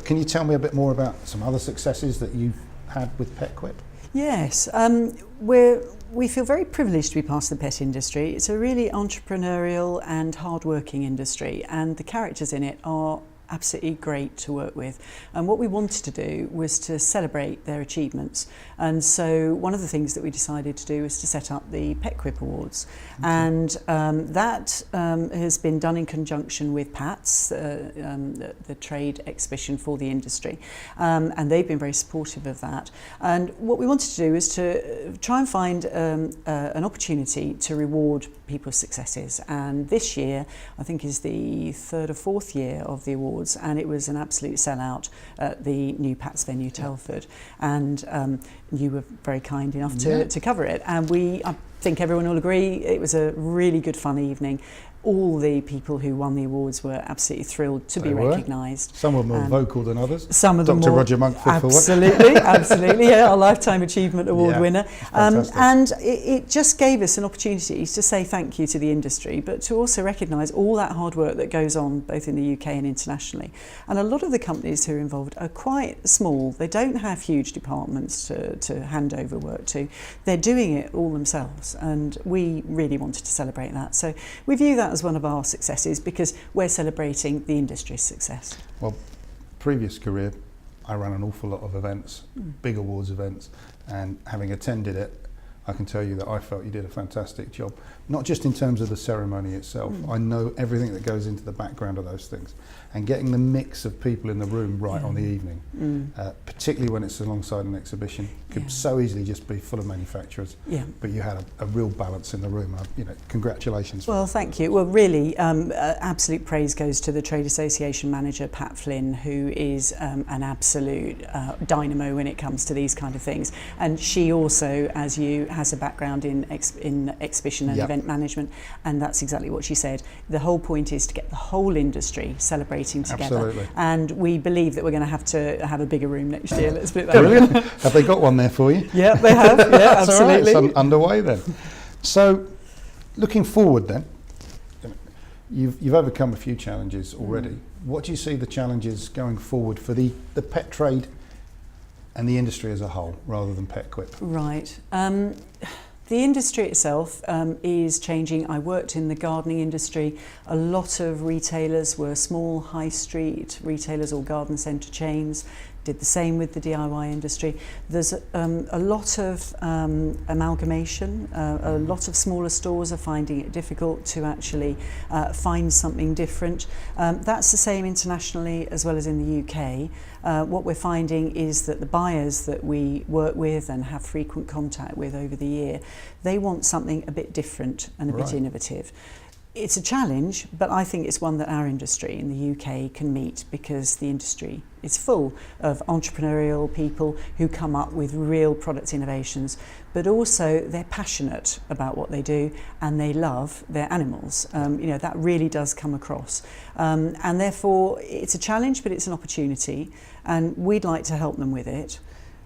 can you tell me a bit more about some other successes that you've had with Pt.3? Yes, we feel very privileged to be part of the pet industry. It's a really entrepreneurial and hard-working industry, and the characters in it are absolutely great to work with. And what we wanted to do was to celebrate their achievements. And so one of the things that we decided to do was to set up the Pt.3 Awards. Okay. And that has been done in conjunction with PATS, the trade exhibition for the industry. And they've been very supportive of that. And what we wanted to do is to try and find an opportunity to reward people's successes. And this year, I think, is the third or fourth year of the awards, and it was an absolute sellout at the new PATS venue, Telford. And you were very kind enough to cover it. And I think everyone will agree it was a really good fun evening. All the people who won the awards were absolutely thrilled to be recognised. Some were more vocal than others. Some of them Dr. Roger Monk for absolutely, absolutely, yeah, our Lifetime Achievement Award winner. Fantastic. And it just gave us an opportunity to say thank you to the industry, but to also recognise all that hard work that goes on both in the UK and internationally. And a lot of the companies who are involved are quite small. They don't have huge departments to hand over work to. They're doing it all themselves, and we really wanted to celebrate that. So we view that as one of our successes because we're celebrating the industry's success. Well, previous career, I ran an awful lot of events, big awards events, and having attended it, I can tell you that I felt you did a fantastic job. Not just in terms of the ceremony itself, I know everything that goes into the background of those things, and getting the mix of people in the room right on the evening, particularly when it's alongside an exhibition, could so easily just be full of manufacturers, but you had a real balance in the room. Congratulations. Well, thank you. Well, really, absolute praise goes to the Trade Association Manager, Pat Flynn, who is an absolute dynamo when it comes to these kind of things. And she also, as you, has a background in exhibition and event management, and that's exactly what she said. The whole point is to get the whole industry celebrating together. Absolutely. And we believe that we're going to have a bigger room next year. Let's put it that way. Brilliant. Have they got one there for you? Yeah, they have. Yeah, absolutely. All right. It's underway then. So, looking forward then, you've overcome a few challenges already. What do you see the challenges going forward for the pet trade and the industry as a whole, rather than Pt.3? Right. The industry itself is changing. I worked in the gardening industry. A lot of retailers were small high street retailers or garden centre chains. Did the same with the DIY industry. There's a lot of amalgamation. A lot of smaller stores are finding it difficult to actually find something different. That's the same internationally as well as in the UK. What we're finding is that the buyers that we work with and have frequent contact with over the year, they want something a bit different and a bit innovative. It's a challenge, but I think it's one that our industry in the UK can meet, because the industry is full of entrepreneurial people who come up with real product innovations, but also they're passionate about what they do and they love their animals. That really does come across. And therefore it's a challenge, but it's an opportunity, and we'd like to help them with it.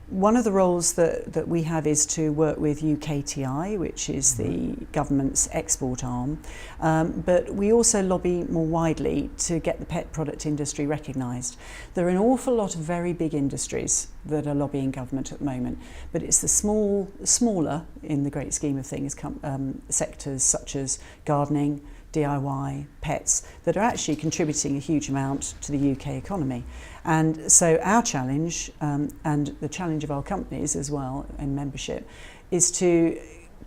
One of the roles that we have is to work with UKTI, which is the government's export arm, but we also lobby more widely to get the pet product industry recognised. There are an awful lot of very big industries that are lobbying government at the moment, but it's the smaller, in the great scheme of things, sectors such as gardening, DIY, pets, that are actually contributing a huge amount to the UK economy. And so our challenge, and the challenge of our companies as well in membership, is to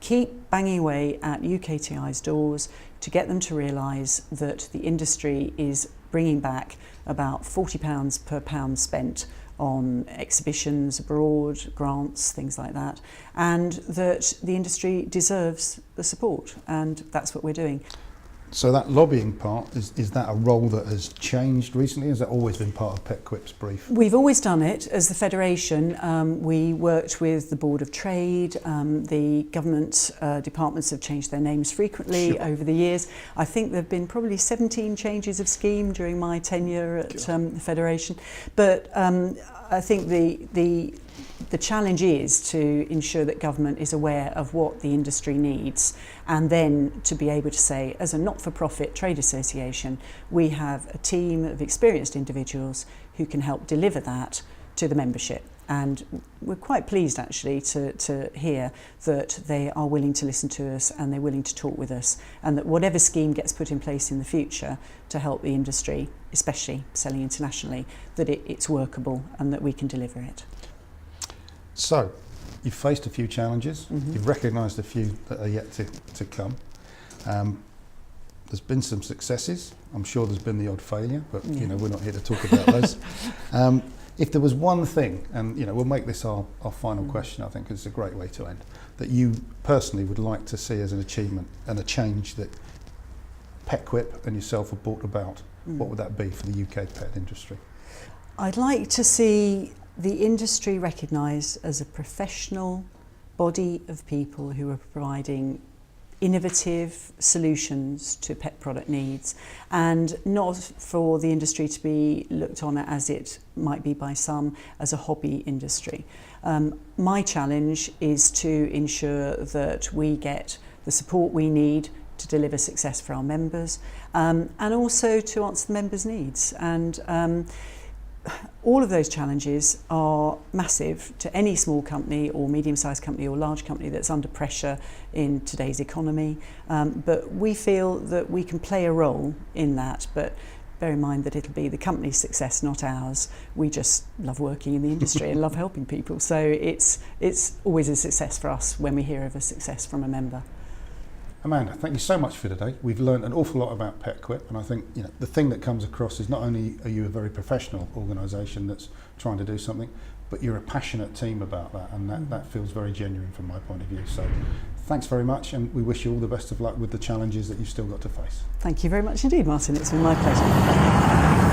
keep banging away at UKTI's doors to get them to realise that the industry is bringing back about £40 per pound spent on exhibitions abroad, grants, things like that, and that the industry deserves the support, and that's what we're doing. So that lobbying part, is that a role that has changed recently? Has that always been part of Pt.3's brief? We've always done it as the Federation. We worked with the Board of Trade. The government departments have changed their names frequently over the years. I think there have been probably 17 changes of scheme during my tenure at the Federation. But I think the challenge is to ensure that government is aware of what the industry needs, and then to be able to say, as a not-for-profit trade association, we have a team of experienced individuals who can help deliver that to the membership. And we're quite pleased actually to hear that they are willing to listen to us and they're willing to talk with us, and that whatever scheme gets put in place in the future to help the industry, especially selling internationally, that it's workable and that we can deliver it. So, you've faced a few challenges, you've recognised a few that are yet to come. There's been some successes, I'm sure there's been the odd failure, but you know, we're not here to talk about those. If there was one thing, and you know, we'll make this our final question, I think it's a great way to end, that you personally would like to see as an achievement and a change that Pt.3 and yourself have brought about, what would that be for the UK pet industry? I'd like to see the industry recognised as a professional body of people who are providing innovative solutions to pet product needs, and not for the industry to be looked on as it might be by some as a hobby industry. My challenge is to ensure that we get the support we need to deliver success for our members, and also to answer the members' needs. And all of those challenges are massive to any small company or medium-sized company or large company that's under pressure in today's economy. But we feel that we can play a role in that. But bear in mind that it'll be the company's success, not ours. We just love working in the industry and love helping people. So it's always a success for us when we hear of a success from a member. Amanda, thank you so much for today. We've learned an awful lot about Pt.3, and I think the thing that comes across is not only are you a very professional organisation that's trying to do something, but you're a passionate team about that, and that feels very genuine from my point of view. So thanks very much, and we wish you all the best of luck with the challenges that you've still got to face. Thank you very much indeed, Martin. It's been my pleasure.